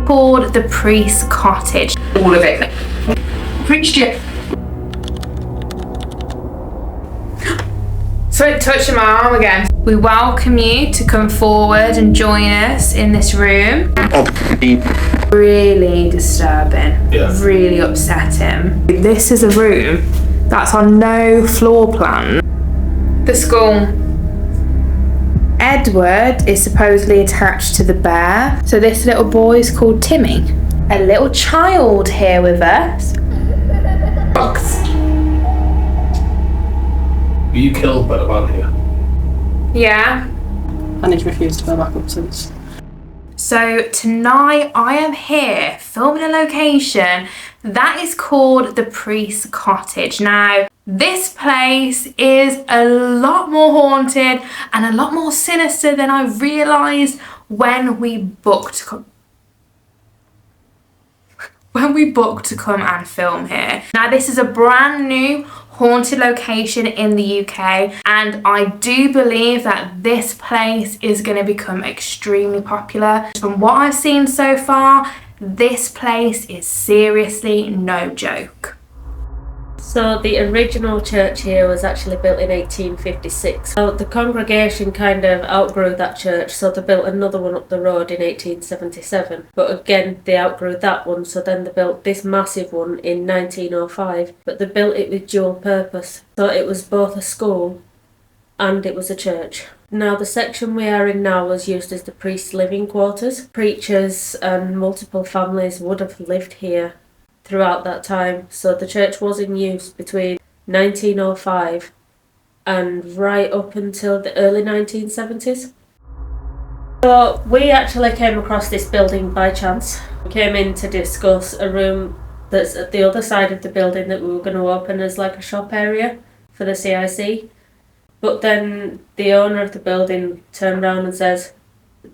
Called the priest's cottage. All of it. Preached it. So it touched my arm again. We welcome you to come forward and join us in this room. Really disturbing. Yeah. Really upsetting. This is a room that's on no floor plan. The school. Edward is supposedly attached to the bear. So this little boy is called Timmy. A little child here with us. Were you killed by the man here? Yeah. And he's refused to go back up since. So tonight I am here filming a location that is called the priest's cottage. Now this place is a lot more haunted and a lot more sinister than I realised when we booked to come and film here. Now this is a brand new haunted location in the UK, and I do believe that this place is going to become extremely popular. From what I've seen so far, this place is seriously no joke. So the original church here was actually built in 1856. So the congregation kind of outgrew that church, so they built another one up the road in 1877. But again, they outgrew that one, so then they built this massive one in 1905. But they built it with dual purpose. So it was both a school and it was a church. Now the section we are in now was used as the priest's living quarters. Preachers and multiple families would have lived here throughout that time. So the church was in use between 1905 and right up until the early 1970s. So we actually came across this building by chance. We came in to discuss a room that's at the other side of the building that we were going to open as like a shop area for the CIC. But then the owner of the building turned around and says,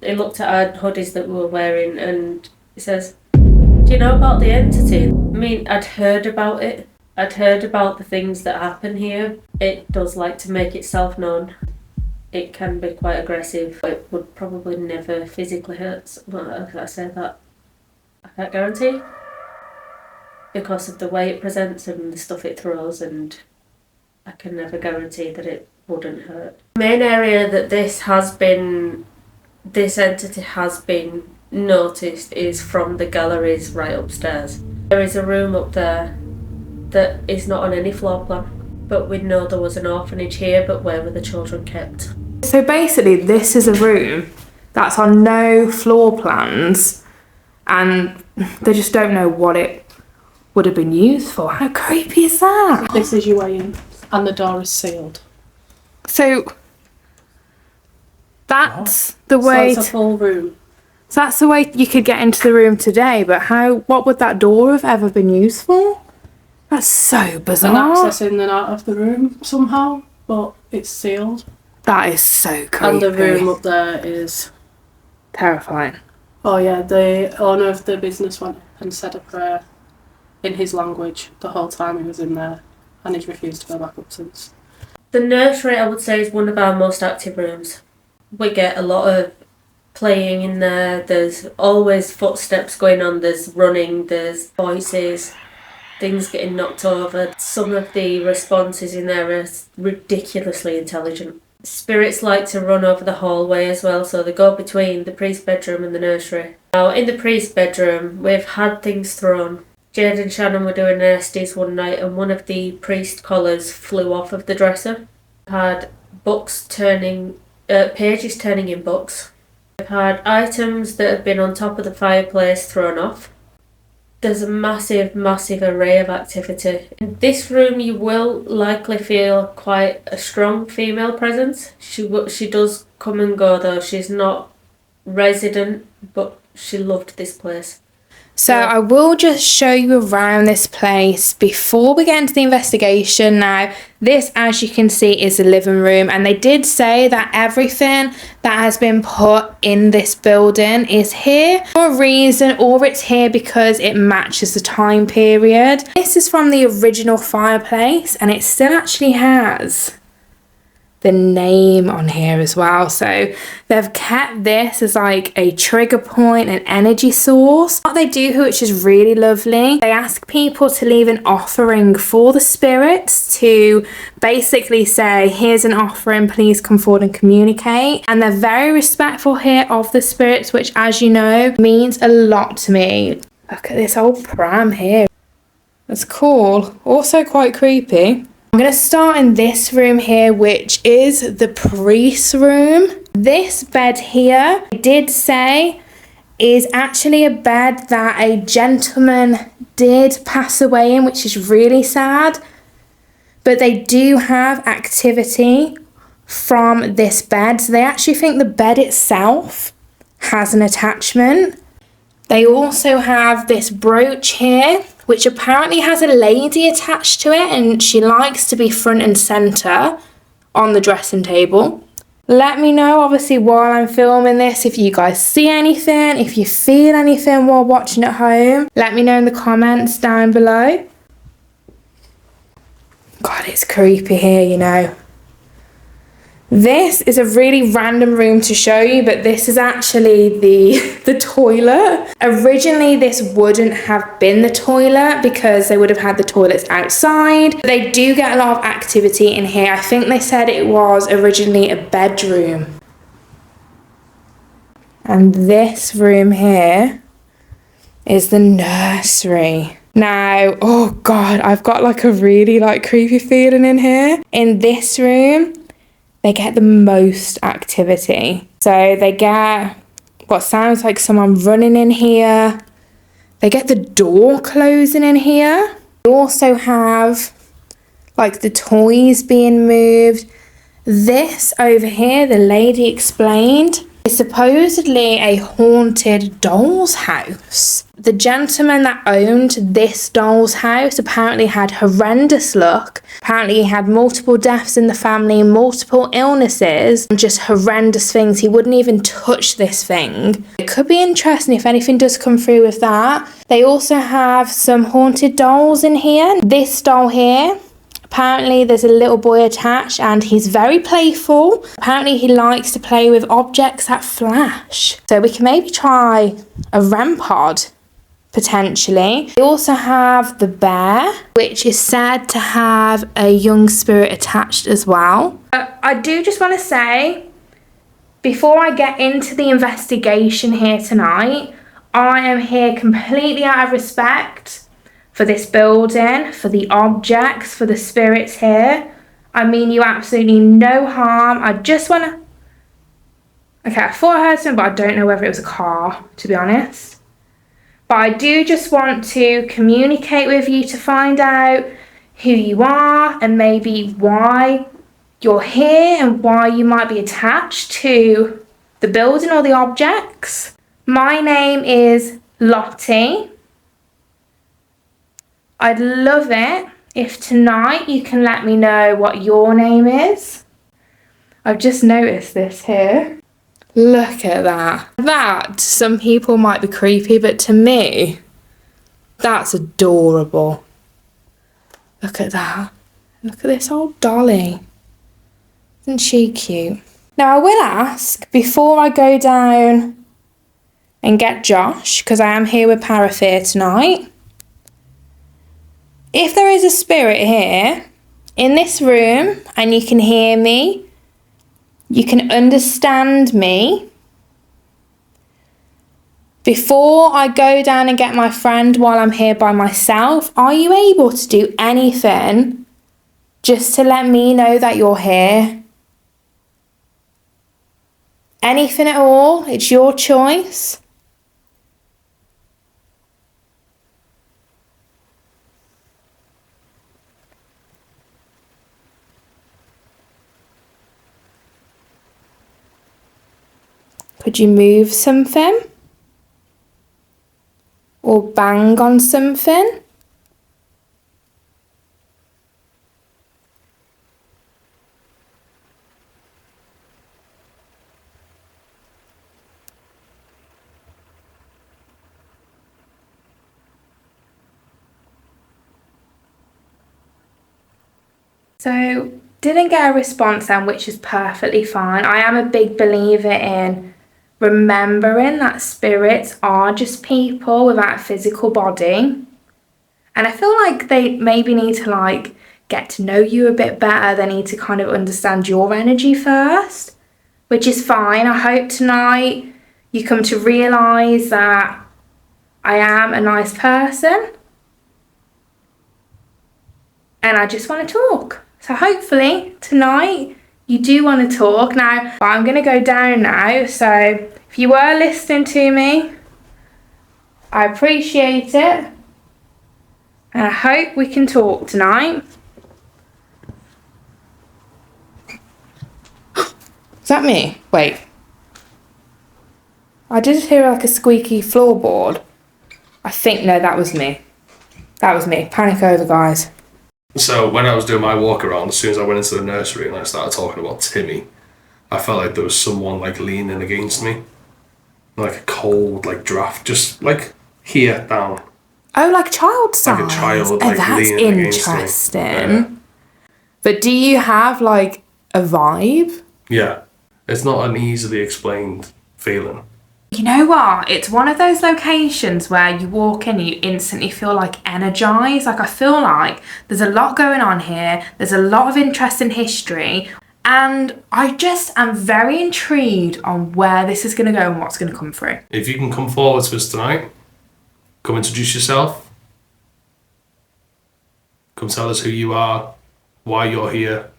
he looked at our hoodies that we were wearing and he says, "Do you know about the entity?" I mean, I'd heard about it. I'd heard about the things that happen here. It does like to make itself known. It can be quite aggressive. It would probably never physically hurt. Well, I say that, I can't guarantee. Because of the way it presents and the stuff it throws, and I can never guarantee that it wouldn't hurt. The main area that this entity has been noticed is from the galleries right upstairs. There is a room up there that is not on any floor plan, but we know there was an orphanage here, but where were the children kept? So basically this is a room that's on no floor plans and they just don't know what it would have been used for. How creepy is that? This is your way in, and the door is sealed. So that's the way. So it's a full room. So that's the way you could get into the room today. But what would that door have ever been used for? That's so bizarre. And access in and out of the room somehow, but it's sealed. That is so creepy. And the room up there is terrifying. Oh yeah, the owner of the business went and said a prayer in his language the whole time he was in there, and he's refused to go back up since. The nursery, I would say, is one of our most active rooms. We get a lot of playing in there. There's always footsteps going on. There's running. There's voices. Things getting knocked over. Some of the responses in there are ridiculously intelligent. Spirits like to run over the hallway as well, so they go between the priest's bedroom and the nursery. Now, in the priest's bedroom, we've had things thrown. Jade and Shannon were doing nasties one night and one of the priest collars flew off of the dresser. Had books turning, pages turning in books. We've had items that have been on top of the fireplace thrown off. There's a massive, massive array of activity. In this room you will likely feel quite a strong female presence. She does come and go though. She's not resident, but she loved this place. So I will just show you around this place before we get into the investigation. Now, this, as you can see, is the living room, and they did say that everything that has been put in this building is here for a reason, or it's here because it matches the time period. This is from the original fireplace, and it still actually has the name on here as well. So they've kept this as like a trigger point, an energy source. What they do, which is really lovely, they ask people to leave an offering for the spirits, to basically say, here's an offering, please come forward and communicate. And they're very respectful here of the spirits, which, as you know, means a lot to me. Look at this old pram here. That's cool. Also quite creepy. I'm going to start in this room here, which is the priest's room. This bed here, I did say, is actually a bed that a gentleman did pass away in, which is really sad. But they do have activity from this bed. So they actually think the bed itself has an attachment. They also have this brooch here, which apparently has a lady attached to it, and she likes to be front and centre on the dressing table. Let me know, obviously, while I'm filming this, if you guys see anything, if you feel anything while watching at home. Let me know in the comments down below. God, it's creepy here, you know. This is a really random room to show you, but this is actually the toilet. Originally, this wouldn't have been the toilet because they would have had the toilets outside. They do get a lot of activity in here. I think they said it was originally a bedroom. And this room here is the nursery. Now, oh God, I've got like a really like creepy feeling in here. In this room, they get the most activity. So they get what sounds like someone running in here. They get the door closing in here. They also have like the toys being moved. This over here, the lady explained, is supposedly a haunted doll's house. The gentleman that owned this doll's house apparently had horrendous luck. Apparently he had multiple deaths in the family, multiple illnesses, and just horrendous things. He wouldn't even touch this thing. It could be interesting if anything does come through with that. They also have some haunted dolls in here. This doll here, apparently there's a little boy attached and he's very playful. Apparently he likes to play with objects that flash. So we can maybe try a REM pod, potentially. They also have the bear, which is said to have a young spirit attached as well. I do just want to say, before I get into the investigation here tonight, I am here completely out of respect for this building, for the objects, for the spirits here. I mean you absolutely no harm. I just want to... Okay, I thought I heard something, but I don't know whether it was a car, to be honest. But I do just want to communicate with you to find out who you are and maybe why you're here and why you might be attached to the building or the objects. My name is Lottie. I'd love it if tonight you can let me know what your name is. I've just noticed this here. Look at that. That, to some people might be creepy, but to me, that's adorable. Look at that. Look at this old dolly. Isn't she cute? Now I will ask, before I go down and get Josh, because I am here with Parafear tonight, if there is a spirit here in this room and you can hear me, you can understand me, before I go down and get my friend while I'm here by myself, are you able to do anything just to let me know that you're here? Anything at all? It's your choice. Could you move something? Or bang on something? So didn't get a response then, which is perfectly fine. I am a big believer in remembering that spirits are just people without a physical body. And I feel like they maybe need to like get to know you a bit better. They need to kind of understand your energy first, which is fine. I hope tonight you come to realise that I am a nice person and I just want to talk. So hopefully tonight you do want to talk. Now, I'm going to go down now. So if you were listening to me, I appreciate it. And I hope we can talk tonight. Is that me? Wait. I did hear like a squeaky floorboard. I think, no, that was me. That was me. Panic over, guys. So when I was doing my walk around, as soon as I went into the nursery and I started talking about Timmy, I felt like there was someone like leaning against me. Like a cold, like draft, just like here, down. Oh, like child size. Like a child, oh, like that's leaning against me. interesting. Yeah. But do you have like a vibe? Yeah. It's not an easily explained feeling. You know what? It's one of those locations where you walk in and you instantly feel like energized. Like I feel like there's a lot going on here. There's a lot of interest in history. And I just am very intrigued on where this is going to go and what's going to come through. If you can come forward to us tonight, come introduce yourself. Come tell us who you are, why you're here,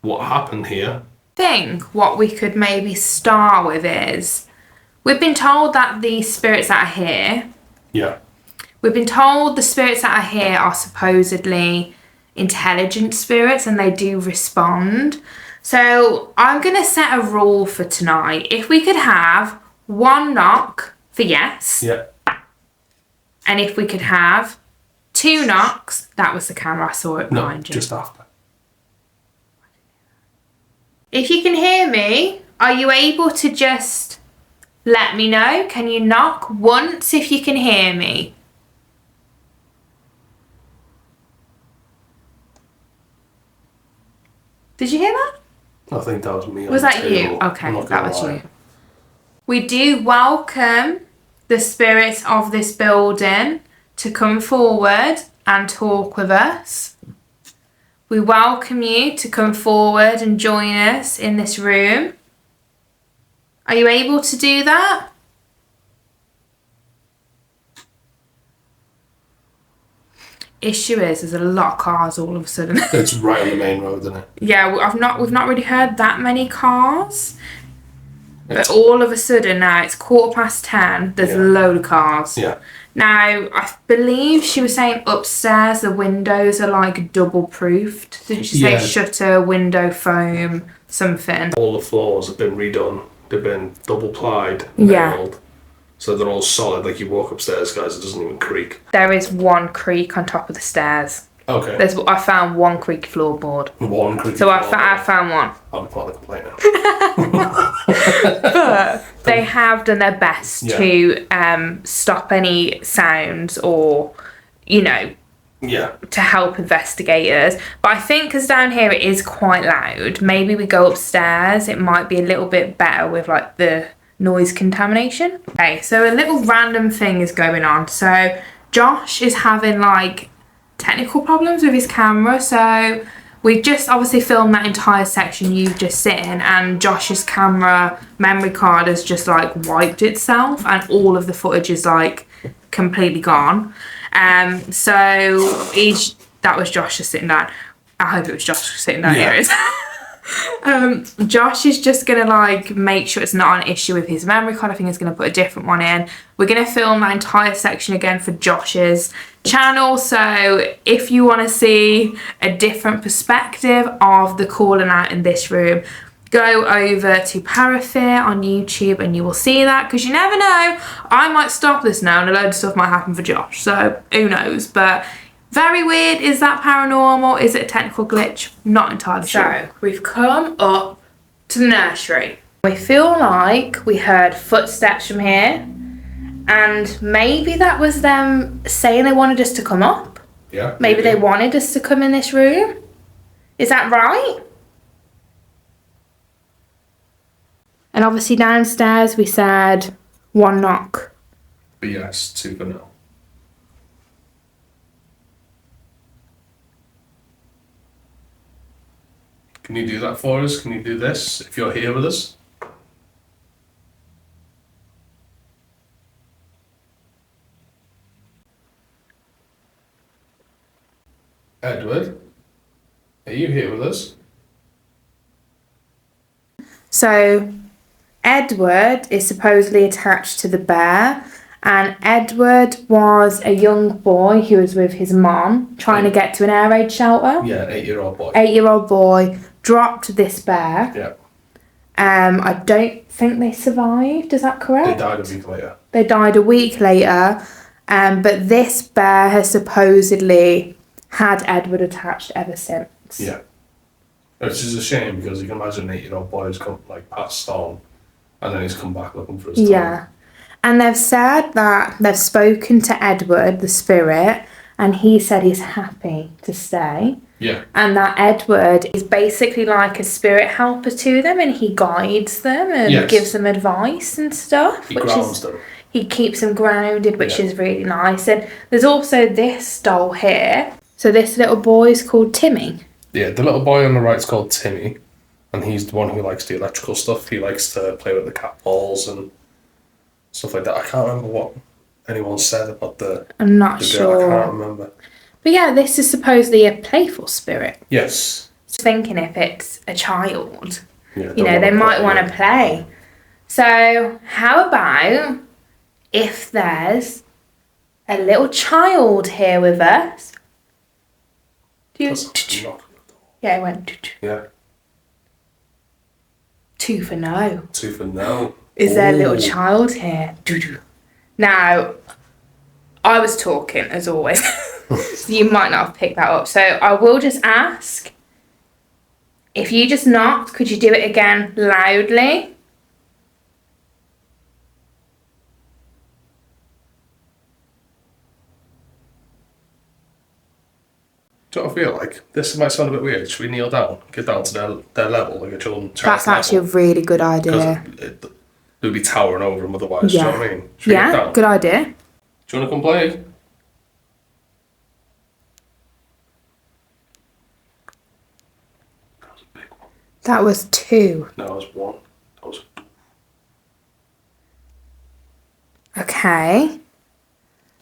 what happened here. I think what we could maybe start with is we've been told that the spirits that are here, Yeah. we've been told the spirits that are here are supposedly intelligent spirits and they do respond. So I'm going to set a rule for tonight. If we could have one knock for yes, Yeah. and if we could have 2 knocks, that was the camera, I saw it No, behind you. just after. If you can hear me, are you able to just let me know? Can you knock once if you can hear me? Did you hear that? I think that was me. Was on the that you? table. I'm Okay, not that gonna was lie. you. We do welcome the spirits of this building to come forward and talk with us. We welcome you to come forward and join us in this room. Are you able to do that? Issue is, there's a lot of cars all of a sudden. It's right on the main road, isn't it? Yeah, we've not really heard that many cars. It's- But all of a sudden now it's 10:15. There's a Yeah. load of cars. Yeah. Now I believe she was saying upstairs the windows are like double proofed. Didn't she say Yeah. shutter, window foam, something? All the floors have been redone. They've been double plied, Yeah. nailed. So they're all solid. Like you walk upstairs, guys, it doesn't even creak. There is one creak on top of the stairs. Okay. I found one creak floorboard. One creak. So I found one. I'm quite the complainer. But they have done their best Yeah. to stop any sounds or, you know, Yeah. to help investigators. But I think because down here it is quite loud, maybe we go upstairs. It might be a little bit better with like the noise contamination. Okay, so a little random thing is going on. So Josh is having like technical problems with his camera. So we've just obviously filmed that entire section you've just seen, and Josh's camera memory card has just like wiped itself and all of the footage is like completely gone. So that was Josh just sitting down. I hope it was Josh sitting down. Yeah. Here it is. Josh is just gonna like make sure it's not an issue with his memory card. I think he's gonna put a different one in. We're gonna film that entire section again for Josh's channel. So if you want to see a different perspective of the calling out in this room, go over to Parafear on YouTube and you will see that, because you never know, I might stop this now and a load of stuff might happen for Josh, so who knows. But very weird. Is that paranormal? Is it a technical glitch? Not entirely sure. So we've come up to the nursery. We feel like we heard footsteps from here, and maybe that was them saying they wanted us to come up. Yeah. Maybe they wanted us to come in this room. Is that right? And obviously downstairs we said 1 knock. But yes, 2 for no. Can you do that for us? Can you do this if you're here with us? Edward, are you here with us? So Edward is supposedly attached to the bear, and Edward was a young boy who was with his mom trying to get to an air raid shelter. Yeah, an 8-year-old boy. 8-year-old boy dropped this bear. Yeah. I don't think they survived. Is that correct? They died a week later. They died a week later. But this bear has supposedly had Edward attached ever since. Yeah. Which is a shame because you can imagine an 8-year-old boy who's come, passed on and then he's come back looking for his time. Yeah. And they've said that they've spoken to Edward, the spirit, and he said he's happy to stay. Yeah. And that Edward is basically like a spirit helper to them, and he guides them and gives them advice and stuff. He grounds them. He keeps them grounded, which is really nice. And there's also this doll here. So this little boy is called Timmy. Yeah, the little boy on the right's called Timmy, and he's the one who likes the electrical stuff. He likes to play with the cat balls and stuff like that. I can't remember what anyone said about I'm not the sure. girl. I can't remember. But yeah, this is supposedly a playful spirit. Yes. Just thinking if it's a child, Yeah, they might want to play. So how about if there's a little child here with us? Yeah, it went. Yeah. 2 for no. 2 for no. Is there a little child here? Now, I was talking as always. So you might not have picked that up. So I will just ask, if you just knocked, could you do it again loudly? Do you know what I feel like? This might sound a bit weird. Should we kneel down? Get down to their level, like a children's That's actually a really good idea. It would be towering over them otherwise, do you know what I mean? Should we get Yeah, down? good idea. Do you want to come play? That was a big one. That was 2. No, that was 1. That was... Okay.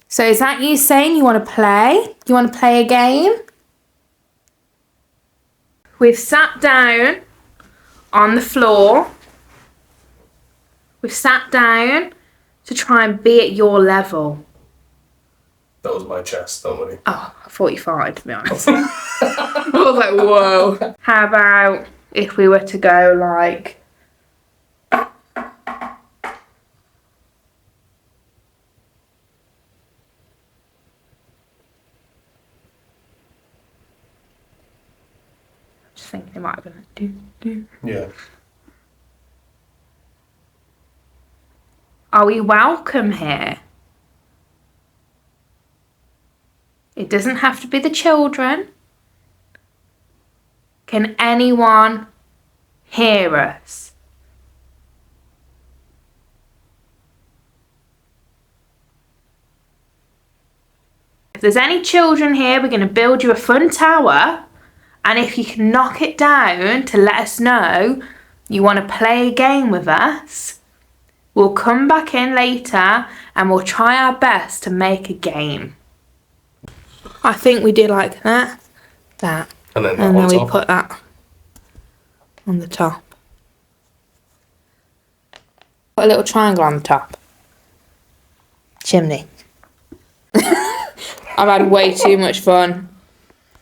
So is that you saying you want to play? You want to play a game? We've sat down on the floor. We've sat down to try and be at your level. That was my chest, don't worry. Oh, 45 to be honest. I was like, whoa. How about if we were to go like... Just thinking it might have been like, do. Yeah. Are we welcome here? It doesn't have to be the children. Can anyone hear us? If there's any children here, we're going to build you a fun tower. And if you can knock it down to let us know you want to play a game with us, we'll come back in later and we'll try our best to make a game. I think we did like that, And then, and then we top. put that on the top. Put a little triangle on the top. Chimney. I've had way too much fun.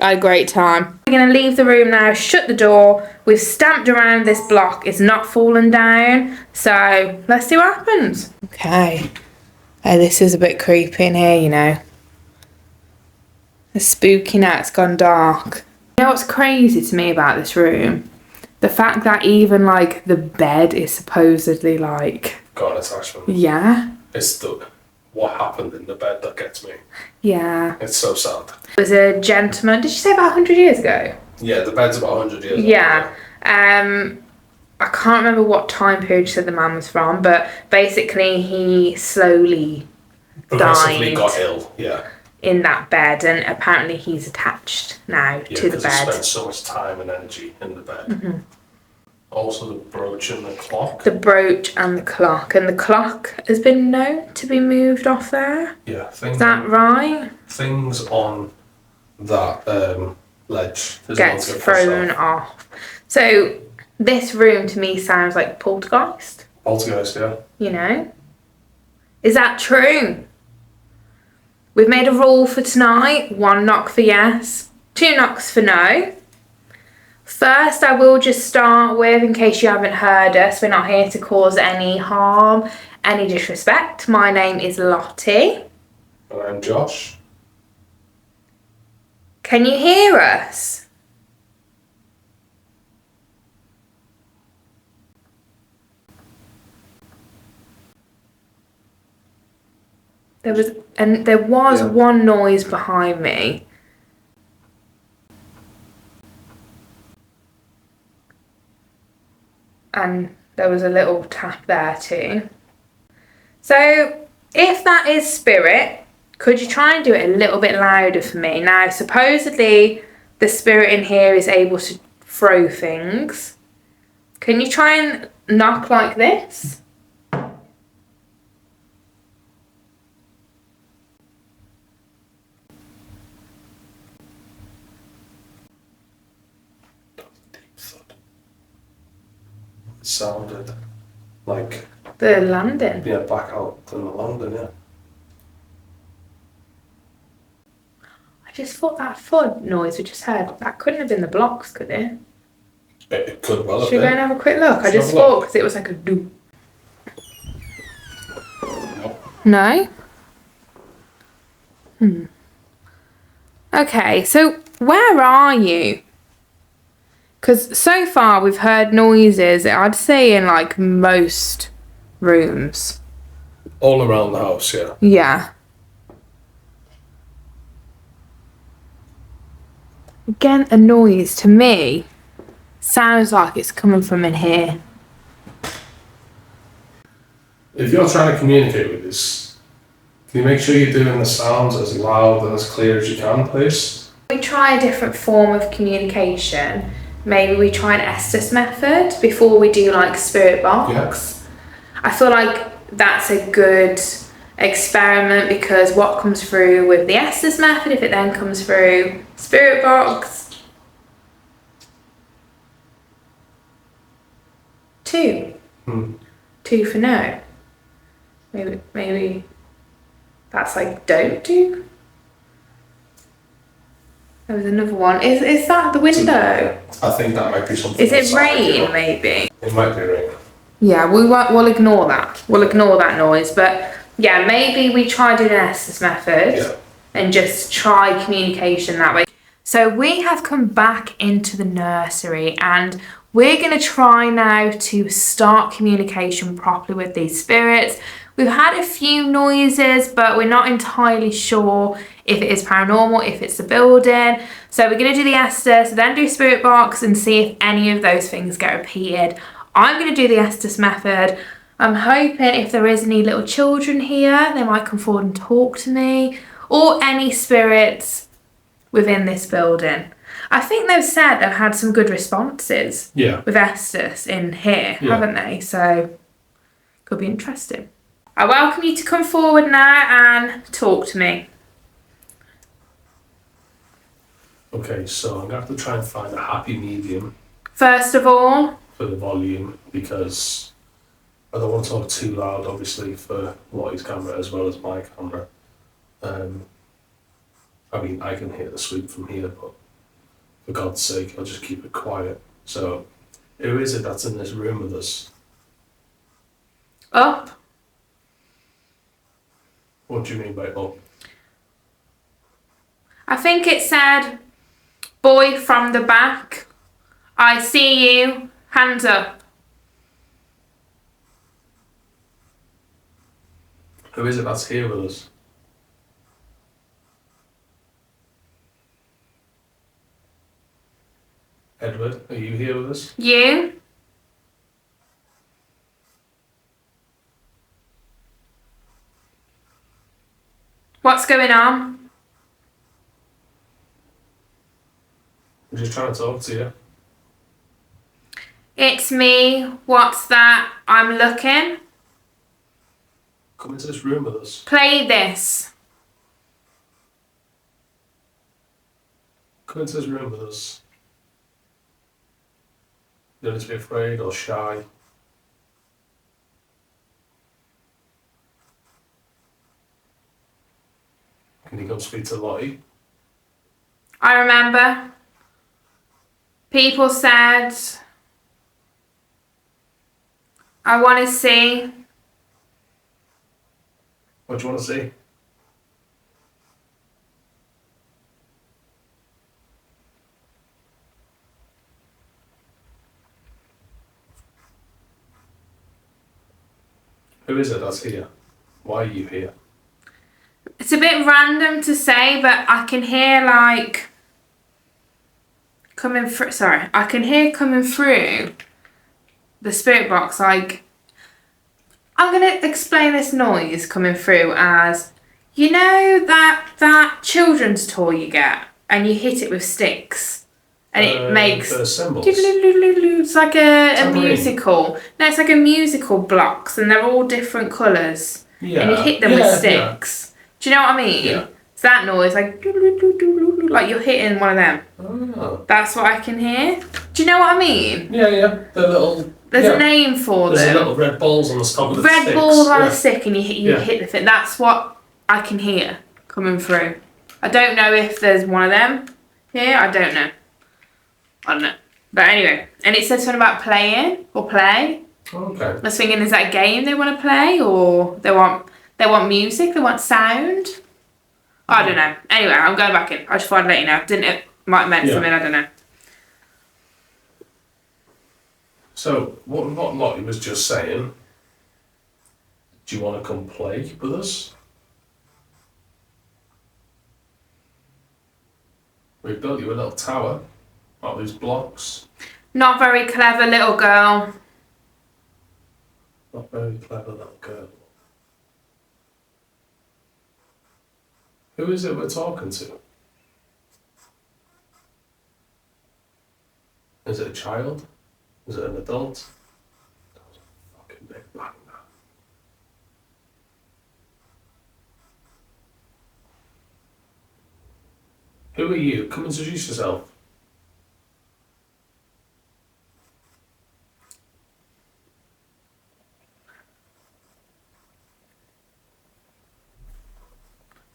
I had a great time. We're going to leave the room now, shut the door. We've stamped around this block. It's not fallen down. So let's see what happens. Okay. Hey, this is a bit creepy in here, you know. It's spooky now, it's gone dark. You know what's crazy to me about this room? The fact that even like the bed is supposedly like... Got an attachment. Yeah. It's the what happened in the bed that gets me. Yeah. It's so sad. There was a gentleman, did you say about 100 years ago? Yeah, the bed's about 100 years old. Yeah. I can't remember what time period you said the man was from, but basically he slowly Progressively died got ill, yeah. in that bed, and apparently he's attached now Yeah, to the because he bed. spent so much time and energy in the bed. Also the brooch and the clock. The brooch and the clock. And the clock has been known to be moved off there. Yeah, Is that right? things on that ledge is Gets allowed to get thrown pushed off. So this room to me sounds like poltergeist, Poltergeist, yeah. you know? Is that true? We've made a rule for tonight. 1 knock for yes, 2 knocks for no. First, I will just start with, in case you haven't heard us, we're not here to cause any harm, any disrespect. My name is Lottie. And I'm Josh. Can you hear us? There was Yeah. one noise behind me. And there was a little tap there too. So if that is spirit, could you try and do it a little bit louder for me? Now, supposedly the spirit in here is able to throw things. Can you try and knock like this? Deep thud. It sounded like The landing. back out in the landing, yeah. I just thought that thud noise we just heard, that couldn't have been the blocks, could it? It could well have Should we go been. and have a quick look? I Let's just have a look. thought because it was like a do. Nope. No? Okay, so where are you? Because so far we've heard noises, I'd say in like most rooms. All around the house, yeah. Yeah. Again, a noise to me sounds like it's coming from in here. If you're trying to communicate with this, can you make sure you're doing the sounds as loud and as clear as you can, please? We try a different form of communication. Maybe we try an Estes method before we do like spirit box. I feel like that's a good experiment because what comes through with the Estes method, if it then comes through spirit box, 2. 2 for no. Maybe that's like don't do. There was another one. Is that the window? I think that might be something. Is it outside, you rain know. maybe? It might be rain. Yeah, we'll ignore that. We'll ignore that noise. But yeah, maybe we try doing an Estes method Yeah. and just try communication that way. So we have come back into the nursery and we're going to try now to start communication properly with these spirits. We've had a few noises, but we're not entirely sure if it is paranormal, if it's the building. So we're going to do the Estes, then do spirit box and see if any of those things get repeated. I'm going to do the Estes method. I'm hoping if there is any little children here, they might come forward and talk to me, or any spirits within this building. I think they've said they've had some good responses with Estes in here, haven't they? So could be interesting. I welcome you to come forward now and talk to me. Okay, so I'm going to have to try and find a happy medium First of all, for the volume because I don't want to talk too loud, obviously, for Lottie's camera as well as my camera. I mean, I can hear the sweep from here, but for God's sake, I'll just keep it quiet. So, who is it that's in this room with us? up. What do you mean by up? I think it said, boy from the back, I see you, hands up. Who is it that's here with us? Edward, are you here with us? You? What's going on? I'm just trying to talk to you. It's me. What's that? I'm looking. Come into this room with us. Play this. Come into this room with us. You don't need to be afraid or shy. Can you come speak to Lottie? I remember. People said, I want to see. What do you want to see? Who is it that's here? Why are you here? It's a bit random to say, but I can hear like coming through. Sorry, I can hear coming through the spirit box. Like, I'm gonna explain this noise coming through as, you know, that children's toy you get and you hit it with sticks and it makes the symbols. it's like a Tambourine. musical. No, it's like a musical blocks and they're all different colours. Yeah. And you hit them with sticks. Do you know what I mean? Yeah. It's that noise, like you're hitting one of them. Oh. That's what I can hear. Do you know what I mean? Yeah, yeah. The little. There's yeah. a name for There's them. little red balls on the top of the Red sticks. balls on yeah. a stick, and you hit the thing. That's what I can hear coming through. I don't know if there's one of them here. I don't know. But anyway, and it says something about playing or play. Okay. I was thinking, is that a game they want to play, or they want music, they want sound? I don't know. Anyway, I'm going back in. I just thought I'd let you know. Didn't it? Might have meant something. I don't know. So what Lottie was just saying. Do you want to come play with us? We built you a little tower out of these blocks. Not very clever little girl. Not very clever little girl. Who is it we're talking to? Is it a child? Is it an adult? That was a fucking big bang, that. Who are you? Come introduce yourself.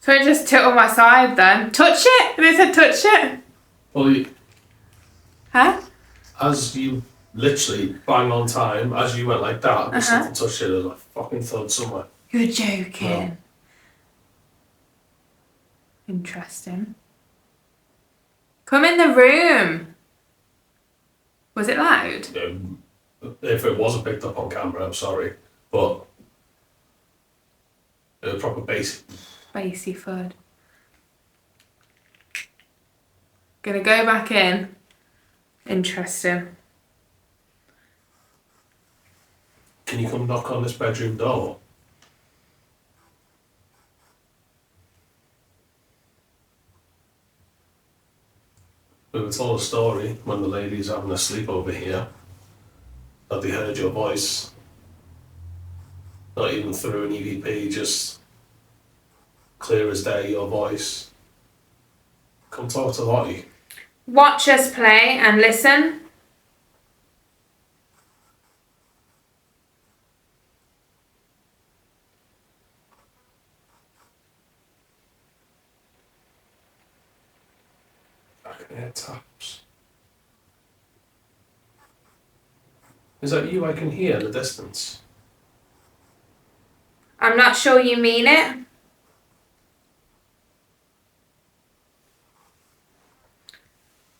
So I just tilt on my side then. Touch it? They said touch it. Well, Huh? as you literally bang on time, as you went like that, there's something touched it, there's a fucking thud somewhere. You're joking. No. Interesting. Come in the room. Was it loud? If it wasn't picked up on camera, I'm sorry, but it was proper bass. Bassy food. Gonna go back in. Interesting. Can you come knock on this bedroom door? We were told a story when the ladies having a sleepover here that they heard your voice. Not even through an EVP, just clear as day, your voice. Come talk to Lottie. Watch us play and listen. I can hear taps. Is that you I can hear in the distance? I'm not sure you mean it.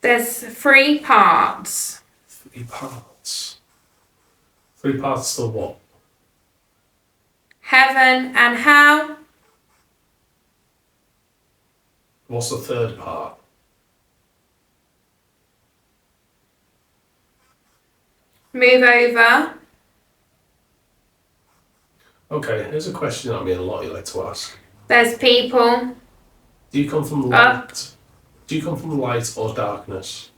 There's 3 parts. 3 parts. 3 parts to what? heaven and hell. What's the third part? Move over. Okay, here's a question that me and Lottie like to ask. There's people. Do you come from light? Do you come from light or darkness?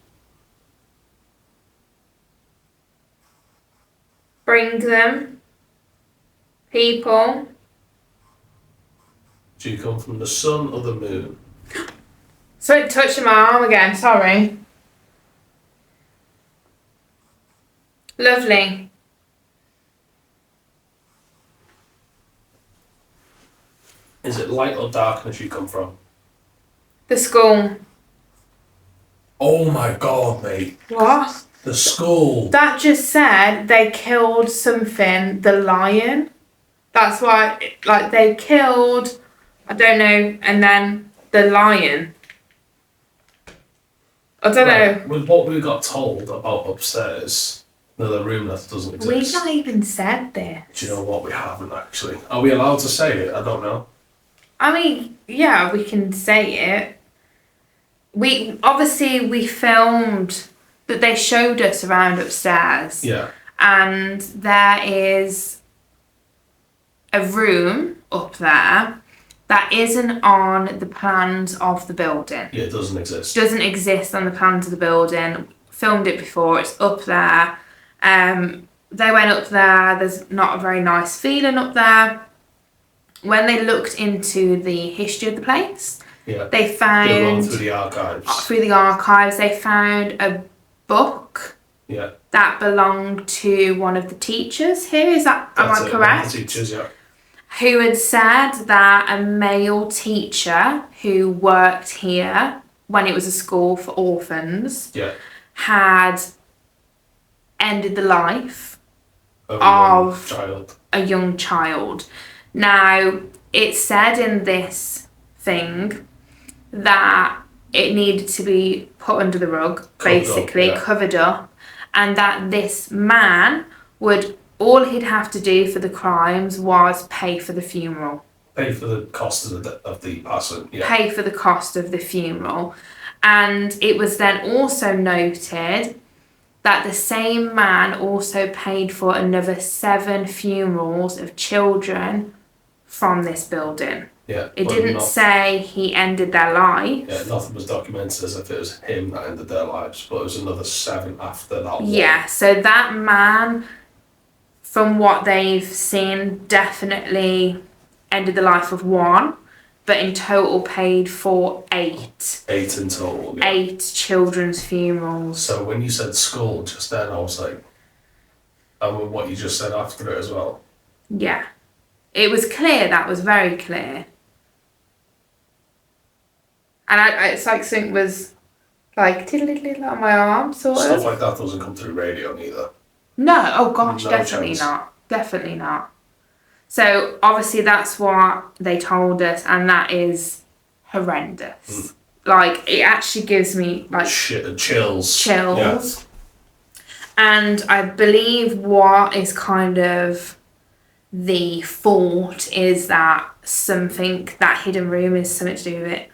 Bring them. People. Do you come from the sun or the moon? So touching my arm again, sorry. Lovely. Is it light or darkness you come from? The school. Oh my god, mate. What? The school. That just said they killed something, the lion. That's why, like, they killed, I don't know, and then the lion. I don't know. With what we got told about upstairs, another room that doesn't exist. We've not even said this. Do you know what? We haven't actually. Are we allowed to say it? I don't know. I mean, yeah, we can say it. We filmed that they showed us around upstairs. Yeah. And there is a room up there that isn't on the plans of the building. Yeah, it doesn't exist. Doesn't exist on the plans of the building. Filmed it before, it's up there. They went up there, there's not a very nice feeling up there. When they looked into the history of the place, Yeah. they found They're going through the archives. They found a book Yeah. that belonged to one of the teachers here. Am That's I it, correct? one of the teachers, yeah. Who had said that a male teacher who worked here when it was a school for orphans Yeah. had ended the life Of a young child. a young child. Now, it said in this thing that it needed to be put under the rug, covered up, and that this man all he'd have to do for the crimes was pay for the funeral. Pay for the cost of the person, yeah. Pay for the cost of the funeral. And it was then also noted that the same man also paid for another 7 funerals of children from this building. Yeah. It but didn't say he ended their life. Yeah, nothing was documented as if it was him that ended their lives, but it was another 7 after that one. Yeah, so that man, from what they've seen, definitely ended the life of 1, but in total paid for 8. 8 in total, yeah. 8 children's funerals. So when you said school just then, I was like, and with what you just said after it as well. Yeah. It was clear, that was very clear. And it's like something was like tiddly on my arm, sort of. Stuff like that doesn't come through radio neither. No, oh gosh, No definitely chance. not. Definitely not. So obviously that's what they told us, and that is horrendous. Like, it actually gives me like Chills. chills. Yeah. And I believe what is kind of the fault is that that hidden room is something to do with it.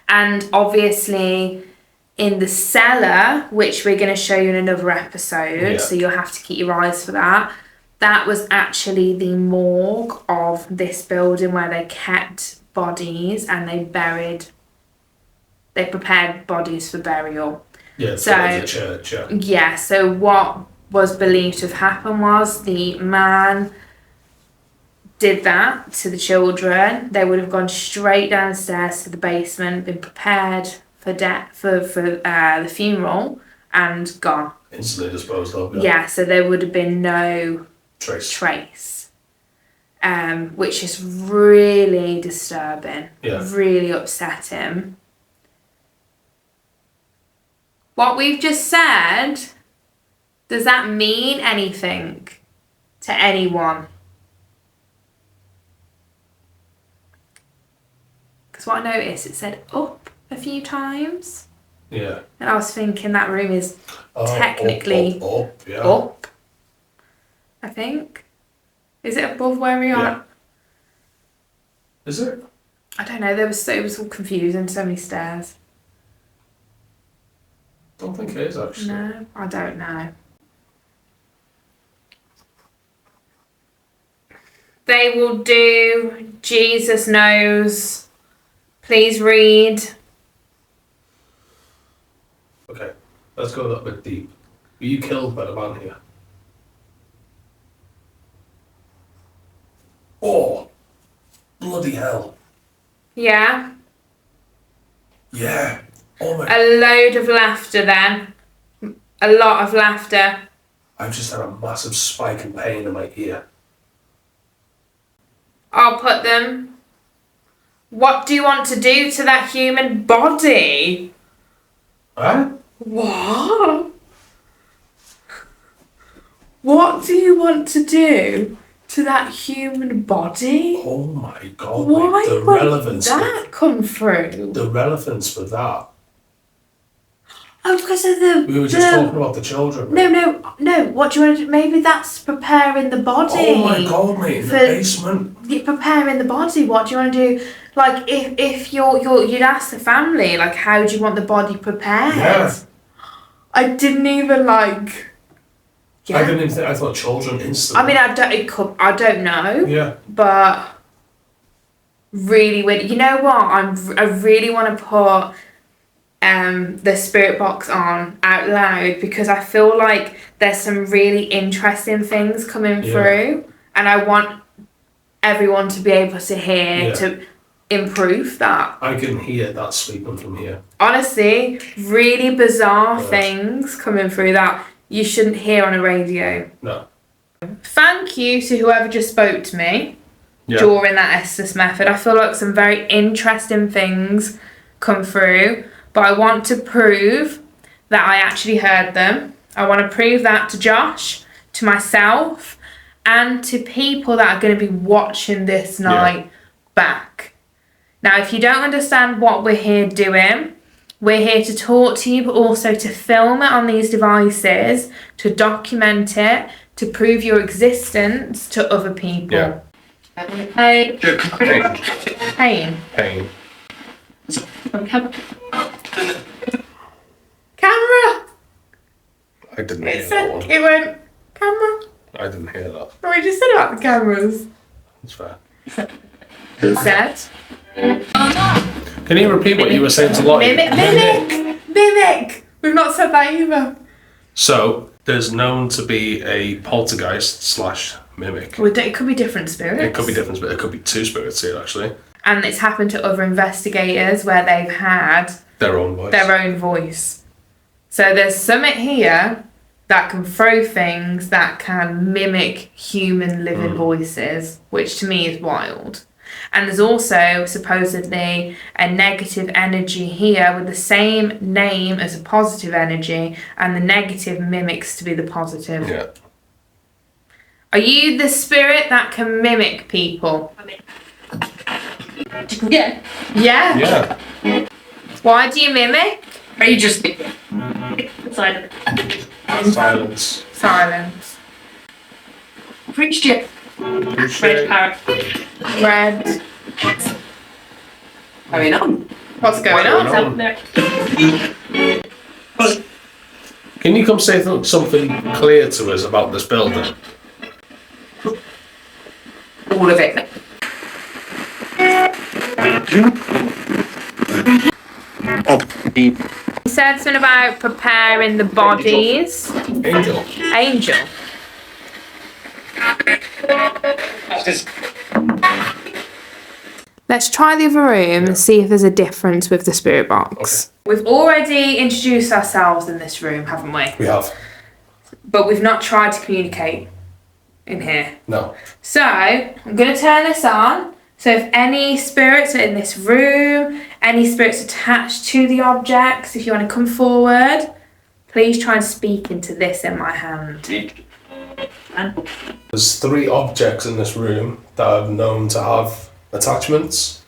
And obviously in the cellar, which we're going to show you in another episode, so you'll have to keep your eyes for that, that was actually the morgue of this building where they kept bodies and they prepared bodies for burial. Yeah, So- it's a church, yeah. Yeah, so what was believed to have happened was the man did that to the children. They would have gone straight downstairs to the basement, been prepared for the funeral, and gone. Instantly disposed of, Yeah, so there would have been no Trace. which is really disturbing, Yeah. really upsetting. What we've just said, does that mean anything to anyone? Because what I noticed, it said up a few times. Yeah. And I was thinking that room is Oh, technically up, yeah. up, I think. Is it above where we are? Yeah. Is it? I don't know. It was all confusing. So many stairs. Don't think it is actually. No, I don't know. They will do Jesus knows. Please read. Okay, let's go a little bit deep. Were you killed by the man here? Oh, bloody hell. Yeah. Yeah. Oh my. A load of laughter then. A lot of laughter. I've just had a massive spike in pain in my ear. I'll put them. What do you want to do to that human body? Huh? What? What do you want to do to that human body? Oh my god, Why mate, the would relevance. that come through? The relevance for that. Oh, because of the... We were just talking about the children. No, mate. no. What do you want to do? Maybe that's preparing the body. Oh my god, mate, in the basement. You're preparing the body. What do you want to do? Like, if you'd ask the family, like, how do you want the body prepared? Yeah. I didn't even like... Yeah. I didn't even think, I thought children instantly. I mean, I don't know. Yeah. But really weird. You know what? I really want to put the spirit box on out loud because I feel like there's some really interesting things coming through, and I want everyone to be able to hear to improve that. I can hear that sweeping from here. Honestly, really bizarre things coming through that you shouldn't hear on a radio. No. Thank you to whoever just spoke to me during that Estes method. I feel like some very interesting things come through, but I want to prove that I actually heard them. I want to prove that to Josh, to myself, and to people that are going to be watching this night back. Now, if you don't understand what we're here doing, we're here to talk to you, but also to film it on these devices, to document it, to prove your existence to other people. Yeah. Pain. Pain. Camera. I didn't hear It that one. said, it went, camera. I didn't hear that. We just said about the cameras. That's fair. It said. Can you repeat what you were saying to Lottie? Mimic. We've not said that either. So, there's known to be a poltergeist / mimic. Well, it could be different spirits. It could be different, but it could be two spirits here, actually. And it's happened to other investigators where they've had Their own voice. their own voice. So there's something here that can throw things that can mimic human living voices, which to me is wild. And there's also supposedly a negative energy here with the same name as a positive energy, and the negative mimics to be the positive. Yeah. Are you the spirit that can mimic people? Yeah. Yeah? Yeah. Why do you mimic? Are you just silent? Silence. Silence. Preached you. Red parrot. Red. Going on. What's going on? What's up there? Can you come say something clear to us about this building? All of it. He said something about preparing the bodies. Angel. Angel. Let's try the other room and see if there's a difference with the spirit box. Okay. We've already introduced ourselves in this room, haven't we? We have. But we've not tried to communicate in here. No. So, I'm going to turn this on. So if any spirits are in this room, any spirits attached to the objects, if you want to come forward, please try and speak into this in my hand. There's 3 objects in this room that are known to have attachments.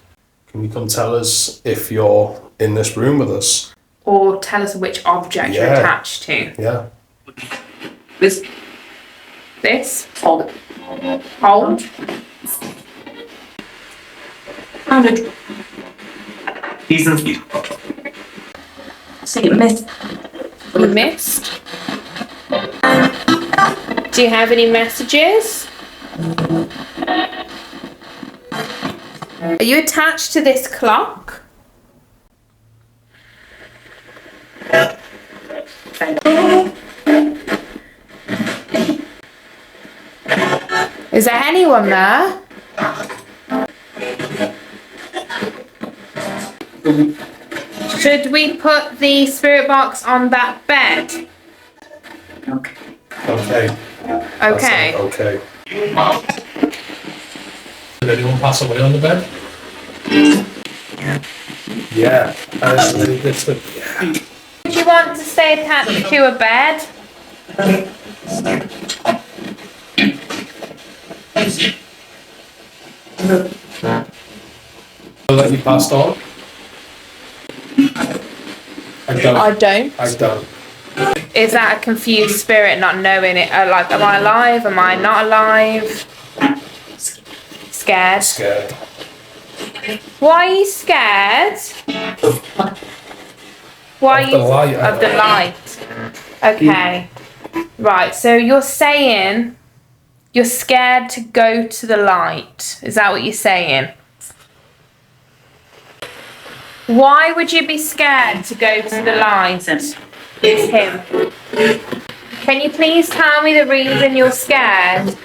Can you come tell us if you're in this room with us? Or tell us which object you're attached to. Yeah. This. This? Hold. Hold. See, miss. You missed. Do you have any messages? Are you attached to this clock? Is there anyone there? Should we put the spirit box on that bed? Okay. Okay. Okay. Okay. Did anyone pass away on the bed? Yeah. Do you want to stay attached to a bed? That you passed on? I don't. I don't. Is that a confused spirit not knowing it? Like, am I alive? Am I not alive? Scared. Scared. Why are you scared? Why Of are the you light, of the light? Okay. Right, so you're saying you're scared to go to the light. Is that what you're saying? Why would you be scared to go to the light? It's him. Can you please tell me the reason you're scared?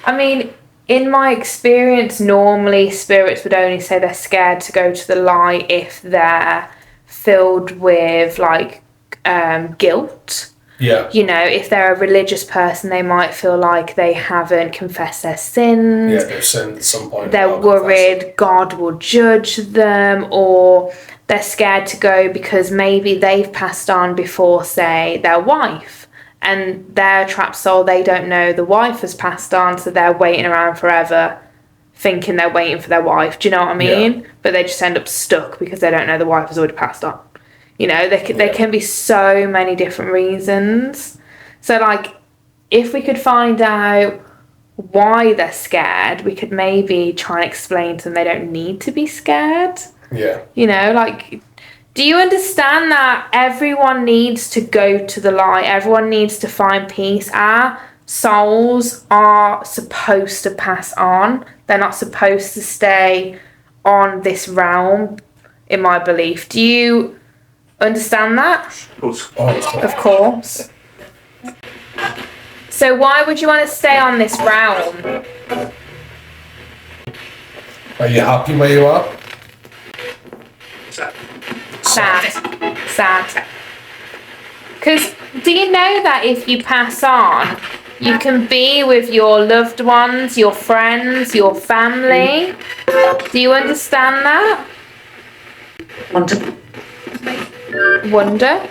I mean, in my experience, normally spirits would only say they're scared to go to the light if they're filled with like guilt. Yeah. You know, if they're a religious person, they might feel like they haven't confessed their sins. Yeah, they've sinned at some point. They're worried God will judge them, or they're scared to go because maybe they've passed on before, say, their wife, and they're a trapped soul. They don't know the wife has passed on, so they're waiting around forever thinking they're waiting for their wife. Do you know what I mean? Yeah. But they just end up stuck because they don't know the wife has already passed on. You know, there can be so many different reasons. So, like, if we could find out why they're scared, we could maybe try and explain to them they don't need to be scared. Yeah. You know, like, do you understand that everyone needs to go to the light? Everyone needs to find peace. Our souls are supposed to pass on. They're not supposed to stay on this realm, in my belief. Do you understand that? Of course. So why would you want to stay on this realm? Are you happy where you are? Sad. Because do you know that if you pass on, you can be with your loved ones, your friends, your family? Do you understand that? Wonder?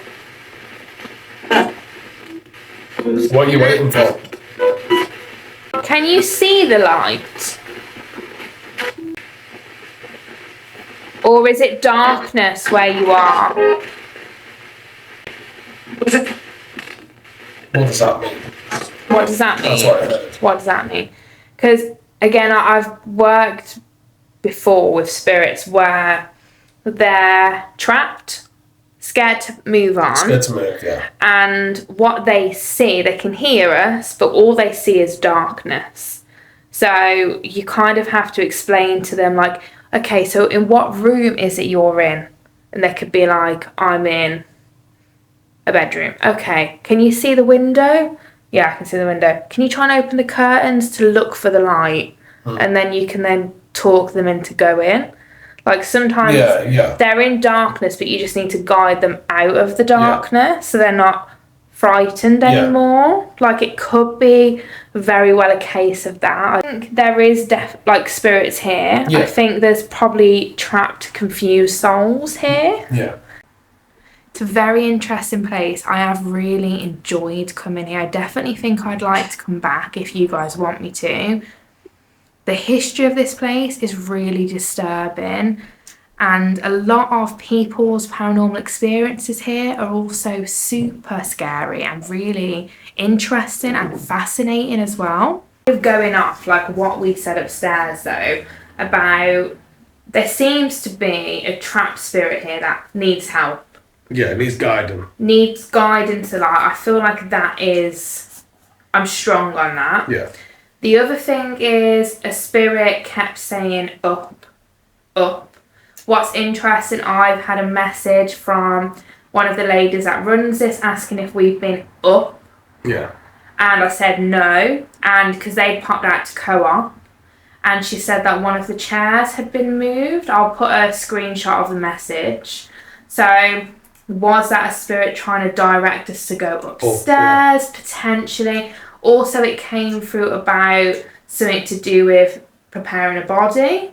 What are you waiting for? Can you see the light? Or is it darkness where you are? What does that mean? What does that mean? That's what I heard. What does that mean? Because, again, I've worked before with spirits where they're trapped, scared to move on. Scared to move, yeah. And what they see, they can hear us, but all they see is darkness. So you kind of have to explain to them, like, okay, so in what room is it you're in? And they could be like, I'm in a bedroom. Okay, can you see the window? Yeah, I can see the window. Can you try and open the curtains to look for the light? And then you can then talk them into going. Like sometimes they're in darkness, but you just need to guide them out of the darkness so they're not frightened anymore. Like it could be very well a case of that. I think there is like spirits here. I think there's probably trapped, confused souls here. Yeah. It's a very interesting place. I have really enjoyed coming here. I definitely think I'd like to come back if you guys want me to. The history of this place is really disturbing, and a lot of people's paranormal experiences here are also super scary and really interesting and fascinating as well. Going off like what we said upstairs though, about there seems to be a trapped spirit here that needs help. Yeah, it needs guidance. Needs guidance a lot. I feel like that is, I'm strong on that. Yeah. The other thing is a spirit kept saying up, up. What's interesting, I've had a message from one of the ladies that runs this asking if we've been up. Yeah. And I said no, and because they popped out to co-op, and she said that one of the chairs had been moved. I'll put a screenshot of the message. So was that a spirit trying to direct us to go upstairs? Potentially. Also, it came through about something to do with preparing a body.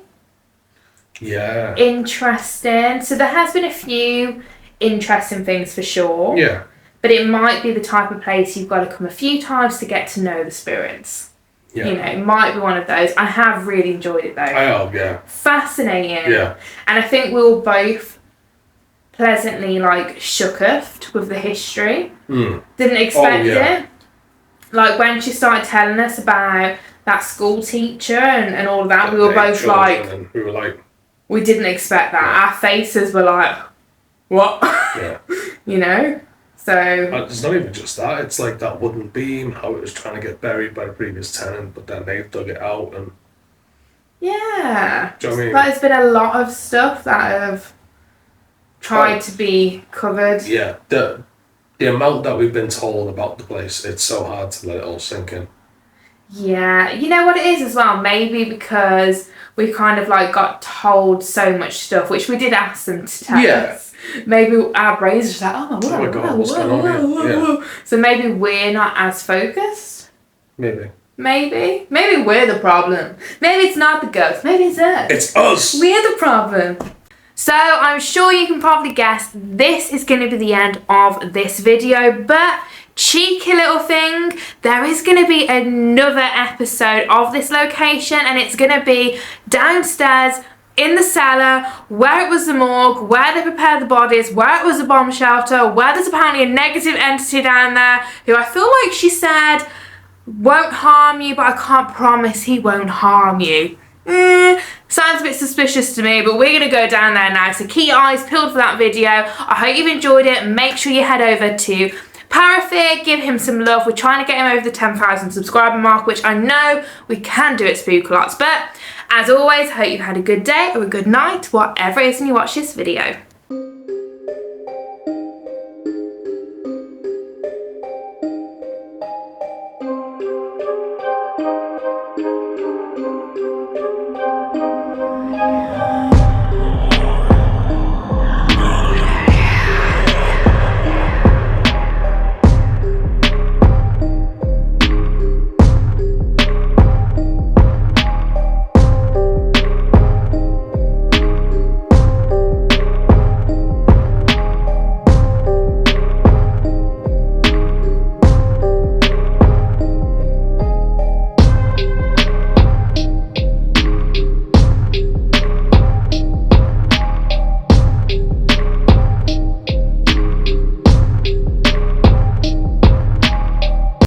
Yeah. Interesting. So there has been a few interesting things for sure. Yeah. But it might be the type of place you've got to come a few times to get to know the spirits. Yeah. You know, it might be one of those. I have really enjoyed it though. I have, yeah. Fascinating. Yeah. And I think we were both pleasantly like shooketh with the history. Didn't expect it. Like when she started telling us about that school teacher and all of that, we were both like, we were like, we didn't expect that. Yeah. Our faces were like, what? Yeah. You know? So it's not even just that, it's like that wooden beam, how it was trying to get buried by the previous tenant, but then they've dug it out and... yeah. Do you know what I mean? There's been a lot of stuff that have tried to be covered. Yeah, the amount that we've been told about the place, it's so hard to let it all sink in. Yeah, you know what it is as well, maybe because we kind of like got told so much stuff, which we did ask them to tell us. Maybe our brains are just like, oh my god, what's going on here? Yeah. So maybe we're not as focused. Maybe we're the problem. Maybe it's not the ghost, maybe it's us. It's us! We're the problem. So I'm sure you can probably guess this is going to be the end of this video, but cheeky little thing, there is going to be another episode of this location, and it's going to be downstairs in the cellar, where it was the morgue, where they prepared the bodies, where it was a bomb shelter, where there's apparently a negative entity down there who I feel like she said won't harm you, but I can't promise he won't harm you. Sounds a bit suspicious to me, but we're going to go down there now, so keep your eyes peeled for that video. I hope you've enjoyed it. Make sure you head over to Parafear, give him some love. We're trying to get him over the 10,000 subscriber mark, which I know we can do at Spookalots. But as always, I hope you've had a good day or a good night, whatever it is when you watch this video.